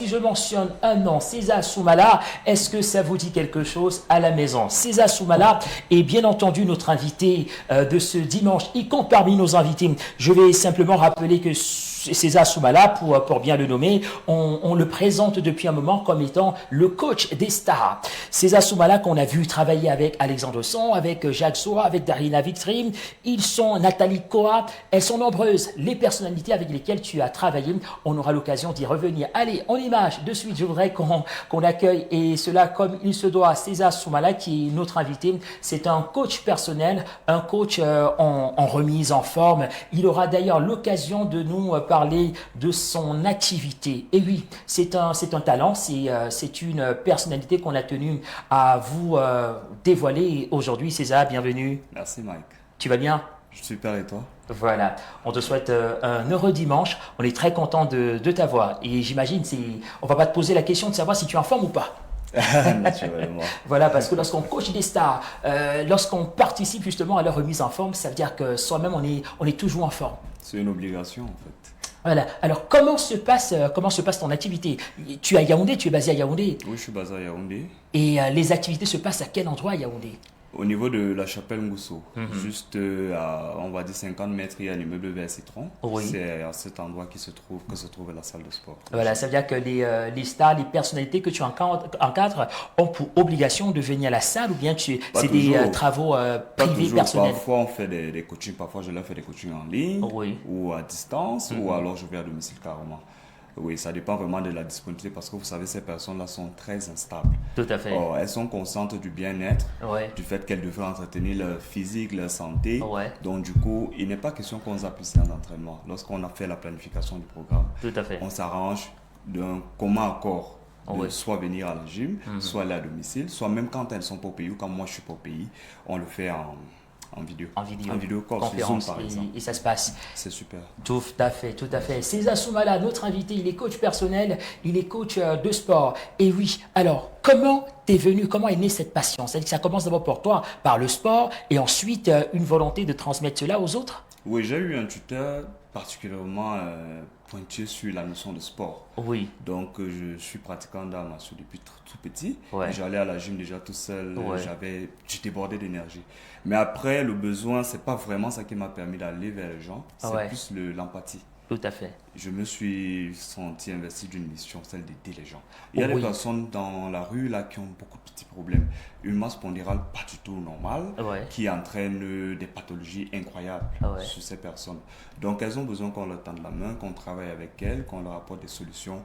si je mentionne un nom, César Soumala, est-ce que ça vous dit quelque chose à la maison? César Soumala est bien entendu notre invité de ce dimanche. Il compte parmi nos invités. Je vais simplement rappeler que César Soumala, pour bien le nommer, on le présente depuis un moment comme étant le coach des stars. César Soumala qu'on a vu travailler avec Alexandre Son, avec Jacques Soa, avec Darina Victrim, ils sont Nathalie Koa, elles sont nombreuses les personnalités avec lesquelles tu as travaillé. On aura l'occasion d'y revenir. Allez, en image, de suite, je voudrais qu'on accueille, et cela comme il se doit, César Soumala qui est notre invité. C'est un coach personnel, un coach en remise en forme. Il aura d'ailleurs l'occasion de nous parler de son activité. Et oui, c'est un talent, c'est une personnalité qu'on a tenu à vous dévoiler aujourd'hui. César, bienvenue. Merci Mike. Tu vas bien? Je suis super, et toi? Voilà, on te souhaite un heureux dimanche. On est très content de t'avoir. Et j'imagine, on va pas te poser la question de savoir si tu es en forme ou pas. Naturellement. Voilà, parce que lorsqu'on coach des stars, lorsqu'on participe justement à leur remise en forme, ça veut dire que soi-même, on est toujours en forme. C'est une obligation en fait. Voilà. Alors, comment se passe ton activité? Tu es à Yaoundé, tu es basé à Yaoundé. Oui, je suis basé à Yaoundé. Et les activités se passent à quel endroit à Yaoundé? Au niveau de la chapelle Ngousso, juste à, on va dire 50 mètres, il y a l'immeuble Vert Citron. Oui. C'est à cet endroit que se trouve la salle de sport. Voilà, ça veut dire que les stars, les personnalités que tu encadres ont pour obligation de venir à la salle, ou bien c'est des travaux privés, personnels? Parfois on fait des coachings, parfois je leur fais des coachings en ligne, oui, ou à distance, ou alors je vais à domicile carrément. Oui, ça dépend vraiment de la disponibilité parce que vous savez, ces personnes-là sont très instables. Tout à fait. Oh, elles sont conscientes du bien-être, ouais, du fait qu'elles devraient entretenir leur physique, leur santé. ouais, Donc du coup, il n'est pas question qu'on zappe une séance d'entraînement. Lorsqu'on a fait la planification du programme, tout à fait. on s'arrange d'un commun accord de Ouais. soit venir à la gym, soit aller à domicile, soit même quand elles sont pas au pays ou quand moi je suis pas au pays, on le fait en vidéo. En vidéo. En vidéo call, sur Zoom Conférence, par exemple. et ça se passe. C'est super. Tout à fait, tout à fait. César Soumala, notre invité, il est coach personnel, il est coach de sport. Et oui, alors, comment est née cette passion? C'est-à-dire que ça commence d'abord pour toi, par le sport, et ensuite une volonté de transmettre cela aux autres? Oui, j'ai eu un tuteur particulièrement pointueux sur la notion de sport. Oui. Donc, je suis pratiquant d'arts martiaux depuis tout petit. Ouais. J'allais à la gym déjà tout seul. Ouais. Je débordais d'énergie. Mais après, le besoin, c'est pas vraiment ça qui m'a permis d'aller vers les gens. C'est Ouais. plus l'empathie. Tout à fait. Je me suis senti investi d'une mission, celle d'aider les gens. Il y a Oui. des personnes dans la rue là qui ont beaucoup de petits problèmes. Une masse pondérale pas du tout normale, Ouais. qui entraîne des pathologies incroyables Ouais. sur ces personnes. Donc elles ont besoin qu'on leur tende la main, qu'on travaille avec elles, qu'on leur apporte des solutions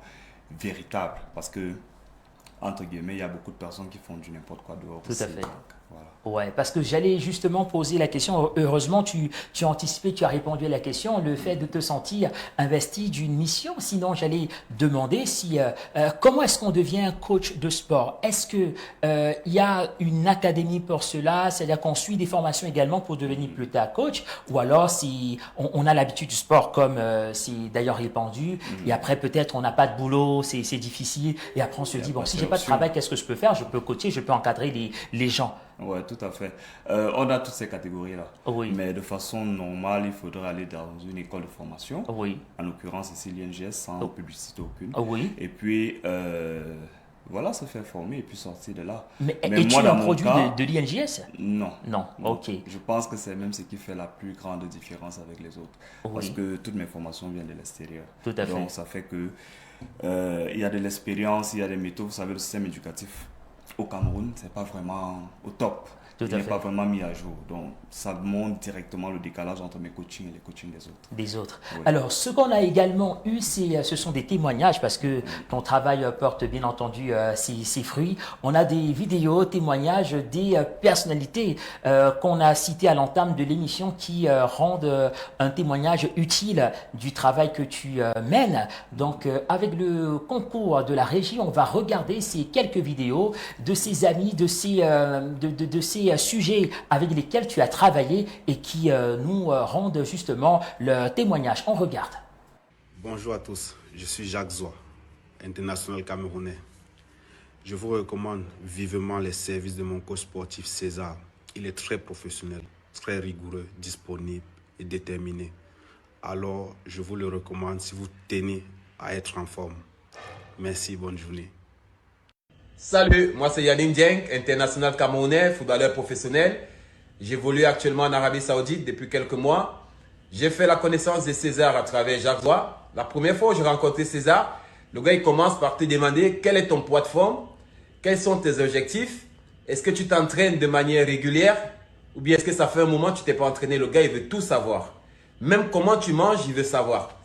véritables. Parce que, entre guillemets, il y a beaucoup de personnes qui font du n'importe quoi dehors. Tout à fait. Donc, voilà. Ouais, parce que j'allais justement poser la question. Heureusement, tu as anticipé, tu as répondu à la question, le fait de te sentir investi d'une mission. Sinon, j'allais demander comment est-ce qu'on devient coach de sport? Est-ce que il y a une académie pour cela? C'est-à-dire qu'on suit des formations également pour devenir plus tard coach? Ou alors, si on a l'habitude du sport comme c'est d'ailleurs répandu, et après peut-être on n'a pas de boulot, c'est difficile, et après on se dit, bon, si j'ai pas de travail, qu'est-ce que je peux faire? Je peux coacher, je peux encadrer les gens. Ouais, tout à fait. On a toutes ces catégories-là. Oui. Mais de façon normale, il faudrait aller dans une école de formation. Oui. En l'occurrence, ici, l'INGS, sans publicité aucune. Oui. Et puis, voilà, se faire former et puis sortir de là. Mais es-tu moi, dans un mon produit cas, de l'INGS? Non. Non, ok. Je pense que c'est même ce qui fait la plus grande différence avec les autres. Oui. Parce que toutes mes formations viennent de l'extérieur. Tout à fait. Donc, ça fait que il y a de l'expérience, il y a des méthodes. Vous savez, le système éducatif au Cameroun, c'est pas vraiment au top. Tout Il à n'est fait. pas vraiment mis à jour. Donc, ça montre directement le décalage entre mes coachings et les coachings des autres. Des autres. Oui. Alors, ce qu'on a également eu, ce sont des témoignages, parce que ton travail porte bien entendu ses fruits. On a des vidéos, témoignages des personnalités qu'on a citées à l'entame de l'émission qui rendent un témoignage utile du travail que tu mènes. Donc, avec le concours de la régie, on va regarder ces quelques vidéos de ces amis, de ces sujets avec lesquels tu as travaillé et qui nous rendent justement le témoignage. On regarde. Bonjour à tous, je suis Jacques Zoa, international camerounais. Je vous recommande vivement les services de mon coach sportif César. Il est très professionnel, très rigoureux, disponible et déterminé. Alors, je vous le recommande si vous tenez à être en forme. Merci, bonne journée. Salut, moi c'est Yannick Dieng, international camerounais, footballeur professionnel. J'évolue actuellement en Arabie Saoudite depuis quelques mois. J'ai fait la connaissance de César à travers Jacques Zoua. La première fois où j'ai rencontré César, le gars il commence par te demander quel est ton poids de forme, quels sont tes objectifs, est-ce que tu t'entraînes de manière régulière ou bien est-ce que ça fait un moment que tu t'es pas entraîné. Le gars il veut tout savoir. Même comment tu manges, il veut savoir.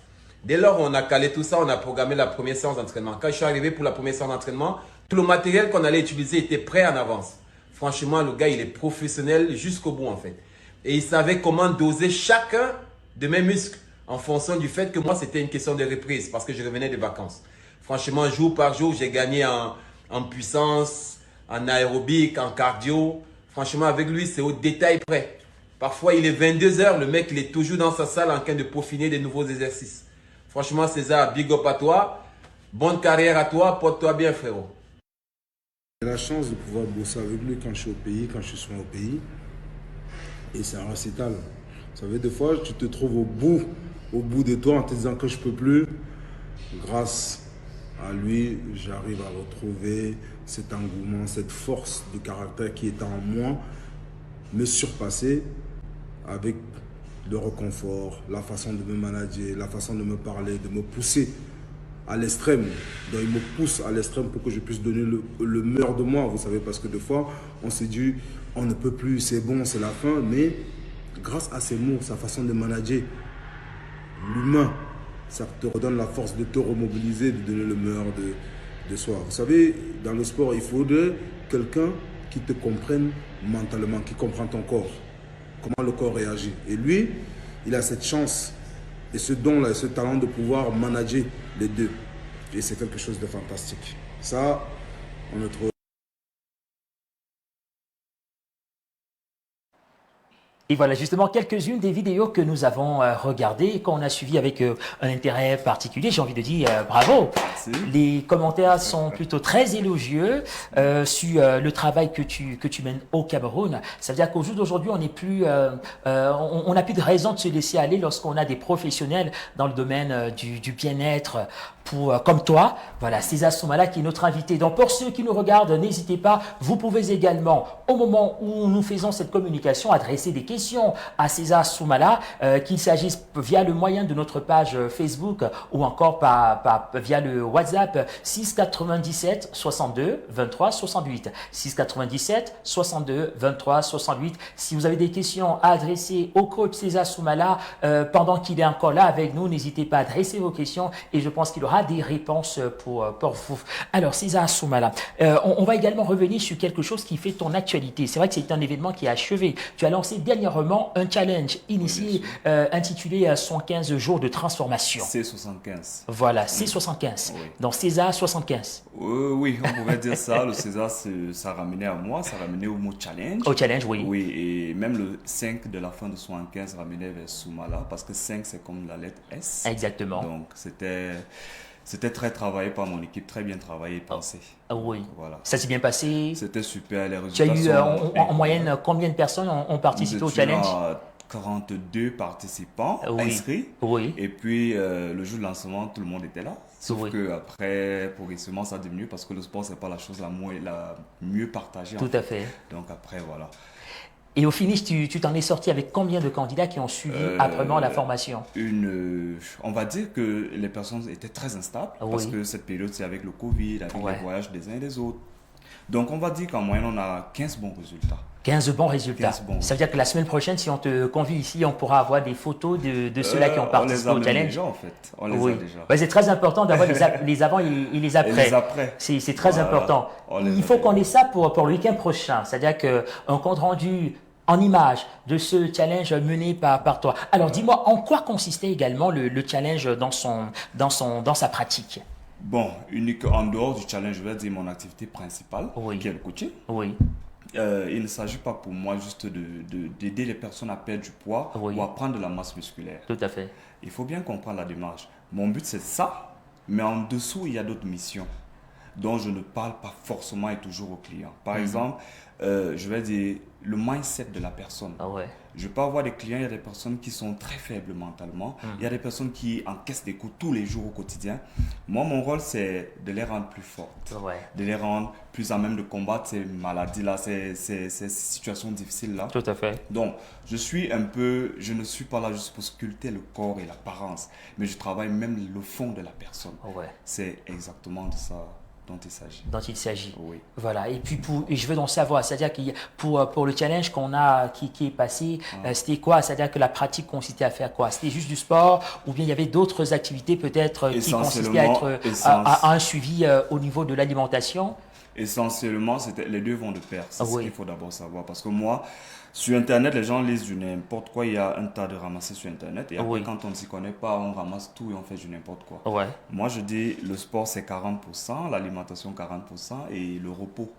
Dès lors, on a calé tout ça, on a programmé la première séance d'entraînement. Quand je suis arrivé pour la première séance d'entraînement, tout le matériel qu'on allait utiliser était prêt en avance. Franchement, le gars, il est professionnel jusqu'au bout en fait. Et il savait comment doser chacun de mes muscles en fonction du fait que moi, c'était une question de reprise parce que je revenais de vacances. Franchement, jour par jour, j'ai gagné en puissance, en aérobic, en cardio. Franchement, avec lui, c'est au détail près. Parfois, il est 22 heures, le mec, il est toujours dans sa salle en train de peaufiner des nouveaux exercices. Franchement, César, big up à toi. Bonne carrière à toi. Porte-toi bien, frérot. J'ai la chance de pouvoir bosser avec lui quand je suis au pays, quand je suis souvent au pays. Et c'est un récital. Vous savez, des fois, tu te trouves au bout de toi en te disant que je peux plus. Grâce à lui, j'arrive à retrouver cet engouement, cette force de caractère qui est en moi, me surpasser avec le réconfort, la façon de me manager, la façon de me parler, de me pousser à l'extrême. Donc il me pousse à l'extrême pour que je puisse donner le meilleur de moi, vous savez, parce que des fois, on se dit, on ne peut plus, c'est bon, c'est la fin, mais grâce à ses mots, sa façon de manager, l'humain, ça te redonne la force de te remobiliser, de donner le meilleur de soi. Vous savez, dans le sport, il faut quelqu'un qui te comprenne mentalement, qui comprend ton corps, comment le corps réagit. Et lui, il a cette chance et ce don-là, et ce talent de pouvoir manager les deux. Et c'est quelque chose de fantastique. Ça, on ne trouve. Et voilà justement quelques-unes des vidéos que nous avons regardées et qu'on a suivies avec un intérêt particulier. J'ai envie de dire bravo. Merci. Les commentaires sont plutôt très élogieux sur le travail que tu mènes au Cameroun. Ça veut dire qu'au jour d'aujourd'hui, on n'est plus, on n'a plus de raison de se laisser aller lorsqu'on a des professionnels dans le domaine du bien-être comme toi. Voilà, César Soumala qui est notre invité. Donc pour ceux qui nous regardent, n'hésitez pas. Vous pouvez également, au moment où nous faisons cette communication, adresser des questions à César Soumala, qu'il s'agisse via le moyen de notre page Facebook ou encore via le WhatsApp 697 62 23 68. 697 62 23 68. Si vous avez des questions à adresser au coach César Soumala pendant qu'il est encore là avec nous, n'hésitez pas à adresser vos questions et je pense qu'il aura des réponses pour vous. Alors César Soumala, on va également revenir sur quelque chose qui fait ton actualité. C'est vrai que c'est un événement qui est achevé. Tu as lancé dernièrement un challenge initié intitulé 115 jours de transformation. C75. Voilà, C75. Oui. Donc César 75. Oui, on pourrait dire ça. Le César, ça ramenait à moi, ça ramenait au mot challenge. Au challenge, oui. Oui, et même le 5 de la fin de 75 ramenait vers Soumala, parce que 5, c'est comme la lettre S. Exactement. Donc, c'était très travaillé par mon équipe, très bien travaillé et pensé. Oui. Voilà. Ça s'est bien passé. C'était super, les Tu as résultats eu en moyenne combien de personnes ont participé au challenge? 42 participants Oui. inscrits. Oui. Et puis, le jour de lancement, tout le monde était là. Sauf Oui. que après, progressivement, ça a diminué parce que le sport, c'est pas la chose la mieux partagée. Tout à fait. Donc après, voilà. Et au finish, tu t'en es sorti avec combien de candidats qui ont suivi après la formation? On va dire que les personnes étaient très instables parce que cette période, c'est avec le Covid, avec les voyages des uns et des autres. Donc, on va dire qu'en moyenne, on a 15 bons résultats. 15 bons résultats. Ça veut dire que la semaine prochaine, si on te convie ici, on pourra avoir des photos de ceux-là qui ont participé au challenge. Déjà, en fait. On les a déjà. Ouais, c'est très important d'avoir les avant et les après. Et les après. C'est très important. Il faut qu'on ait ça pour le week-end prochain. C'est-à-dire qu'un compte rendu en image de ce challenge mené par toi. Alors, dis-moi, en quoi consistait également le challenge dans sa pratique? Bon, unique en dehors du challenge, je vais dire mon activité principale, qui est le coaching. Oui. Il ne s'agit pas pour moi juste d'aider les personnes à perdre du poids ou à prendre de la masse musculaire. Tout à fait. Il faut bien comprendre la démarche. Mon but, c'est ça, mais en dessous, il y a d'autres missions. dont je ne parle pas forcément et toujours aux clients. Par exemple, je vais dire le mindset de la personne. Ah ouais. Je peux avoir des clients, il y a des personnes qui sont très faibles mentalement. Il y a des personnes qui encaissent des coups tous les jours au quotidien. Moi, mon rôle, c'est de les rendre plus fortes, Ouais. de les rendre plus à même de combattre ces maladies-là, ces situations difficiles-là. Tout à fait. Donc, je ne suis pas là juste pour sculpter le corps et l'apparence, mais je travaille même le fond de la personne. Ouais. C'est exactement de ça dont il s'agit. Dont il s'agit. Oui. Voilà. Et puis et je veux donc savoir, c'est-à-dire que pour le challenge qui est passé, c'était quoi? C'est-à-dire que la pratique consistait à faire quoi? C'était juste du sport ou bien il y avait d'autres activités peut-être qui consistaient à un suivi au niveau de l'alimentation? Essentiellement, les deux vont de pair. C'est ce Oui. qu'il faut d'abord savoir. Parce que moi, sur Internet, les gens lisent du n'importe quoi. Il y a un tas de ramassés sur Internet. Et après, Oui. quand on ne s'y connaît pas, on ramasse tout et on fait du n'importe quoi. Ouais. Moi, je dis le sport, c'est 40%, l'alimentation, 40% et le repos,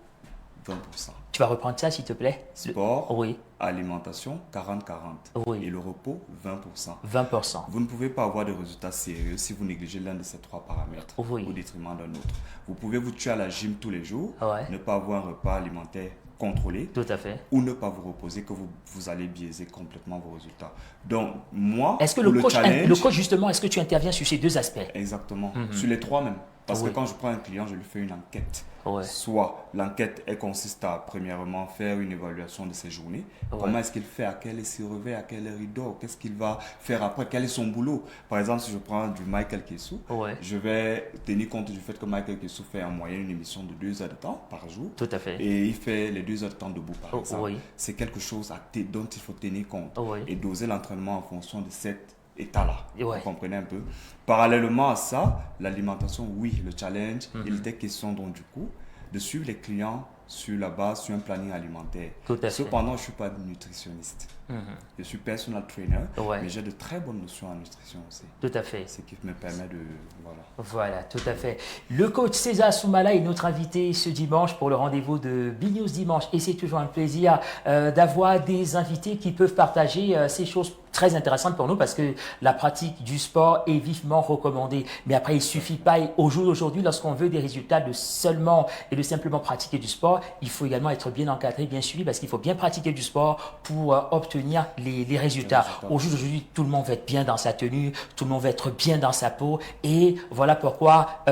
20%. Tu vas reprendre ça, s'il te plaît? Sport, Oui. alimentation, 40-40. Oui. Et le repos, 20%. 20%. Vous ne pouvez pas avoir de résultats sérieux si vous négligez l'un de ces trois paramètres Oui. au détriment d'un autre. Vous pouvez vous tuer à la gym tous les jours, Ouais. ne pas avoir un repas alimentaire contrôlé Tout à fait. ou ne pas vous reposer, que vous allez biaiser complètement vos résultats. Donc, moi, Est-ce que pour le challenge, coach, justement, est-ce que tu interviens sur ces deux aspects? exactement, sur les trois même. Parce Oui. que quand je prends un client, je lui fais une enquête. Ouais. Soit l'enquête, elle consiste à, premièrement, faire une évaluation de ses journées. Ouais. Comment est-ce qu'il fait, à quelle est ses revers, à quelle heure il dort, qu'est-ce qu'il va faire après, quel est son boulot. Par exemple, si je prends du Michael Kessou, Ouais. je vais tenir compte du fait que Michael Kessou fait en moyenne une émission de 2 heures de temps par jour. Tout à fait. Et il fait les 2 heures de temps debout, par Oh, exemple. oui. C'est quelque chose dont il faut tenir compte Oui. et doser l'entraînement en fonction de cet état-là. Ouais. Vous comprenez un peu? Parallèlement à ça, l'alimentation, oui, le challenge, Mhm. il était question donc du coup de suivre les clients sur la base, sur un planning alimentaire. Tout à fait. Cependant, je ne suis pas nutritionniste. Mhm. Je suis personal trainer, Ouais. mais j'ai de très bonnes notions en nutrition aussi. Tout à fait. Ce qui me permet de... Voilà. Voilà, tout à fait. Le coach César Soumala est notre invité ce dimanche pour le rendez-vous de BNews Dimanche. Et c'est toujours un plaisir d'avoir des invités qui peuvent partager ces choses très intéressantes pour nous parce que la pratique du sport est vivement recommandée. Mais après, il ne suffit pas. Et au jour d'aujourd'hui, lorsqu'on veut des résultats de seulement et de simplement pratiquer du sport, il faut également être bien encadré, bien suivi parce qu'il faut bien pratiquer du sport pour obtenir les résultats. Au jour d'aujourd'hui, tout le monde va être bien dans sa tenue, tout le monde va être bien dans sa peau. Et voilà pourquoi,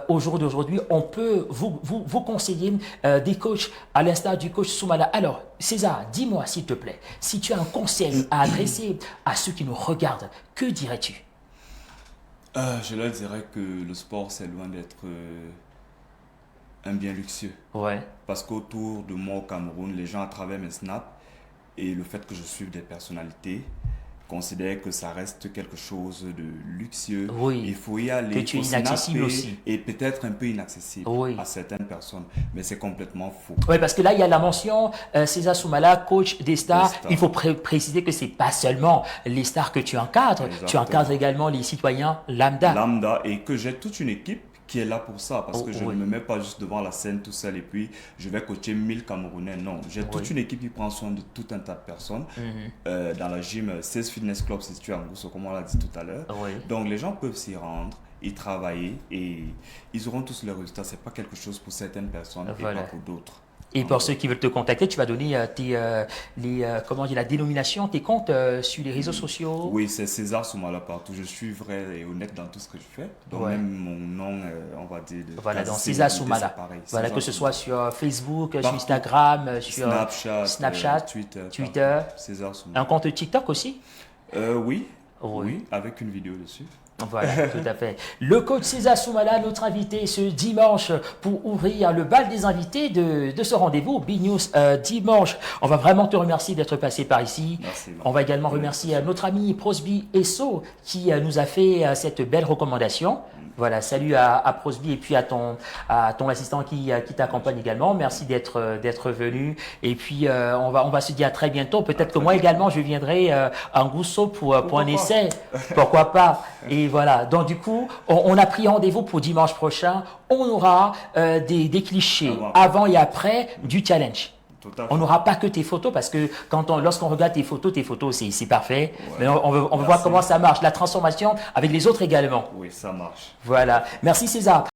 au jour d'aujourd'hui, on peut vous conseiller des coachs à l'instar du coach Soumala. Alors, César, dis-moi s'il te plaît, si tu as un conseil à adresser à ceux qui nous regardent, que dirais-tu? Je leur dirais que le sport, c'est loin d'être un bien luxueux. Ouais, Parce qu'autour de moi au Cameroun, les gens à travers mes snaps et le fait que je suive des personnalités considèrent que ça reste quelque chose de luxueux. Oui. Il faut y aller, Que tu es il faut inaccessible snapper aussi. et peut-être un peu inaccessible Oui. à certaines personnes. Mais c'est complètement faux. ouais, parce que là, il y a la mention César Soumala, coach des stars. Des stars. Il faut préciser que c'est pas seulement les stars que tu encadres, tu Exactement. encadres également les citoyens lambda. Lambda, et que j'ai toute une équipe qui est là pour ça, parce que je oui. ne me mets pas juste devant la scène tout seul et puis je vais coacher 1000 Camerounais. Non, j'ai toute une équipe qui prend soin de tout un tas de personnes. Dans la gym 16 Fitness Club situé à Ngousso, comme on l'a dit tout à l'heure. Oui. Donc les gens peuvent s'y rendre, y travailler et ils auront tous leurs résultats. C'est pas quelque chose pour certaines personnes Voilà. et pas pour d'autres. Et pour ceux qui veulent te contacter, tu vas donner comment dire, la dénomination, tes comptes sur les réseaux sociaux. Oui, c'est César Soumala partout. Je suis vrai et honnête dans tout ce que je fais. Donc Ouais. même mon nom, on va dire... de Voilà, quasi donc César célébrité, Soumala. c'est pareil. Voilà, César que ce soit Soumala. sur Facebook, sur Partout. Instagram, sur Snapchat, Twitter. partout. César Soumala. Un compte TikTok aussi. Oui, Oui. oui, avec une vidéo dessus. Voilà, tout à fait. Le coach César Soumala, notre invité ce dimanche pour ouvrir le bal des invités de ce rendez-vous BNews dimanche. On va vraiment te remercier d'être passé par ici. Merci. On va également remercier notre ami Prosby Esso qui nous a fait cette belle recommandation. Voilà, salut à Prosby et puis à ton assistant qui t'accompagne également. Merci d'être venu. Et puis on va se dire à très bientôt. Peut-être que moi également je viendrai à Ngousso pour un essai. Pourquoi pas? Et voilà. Donc du coup, on a pris rendez-vous pour dimanche prochain. On aura des clichés avant et après du challenge. On n'aura pas que tes photos parce que lorsqu'on regarde tes photos, c'est parfait. Ouais. Mais on veut voir comment ça marche, la transformation avec les autres également. Oui, ça marche. Voilà. Merci César.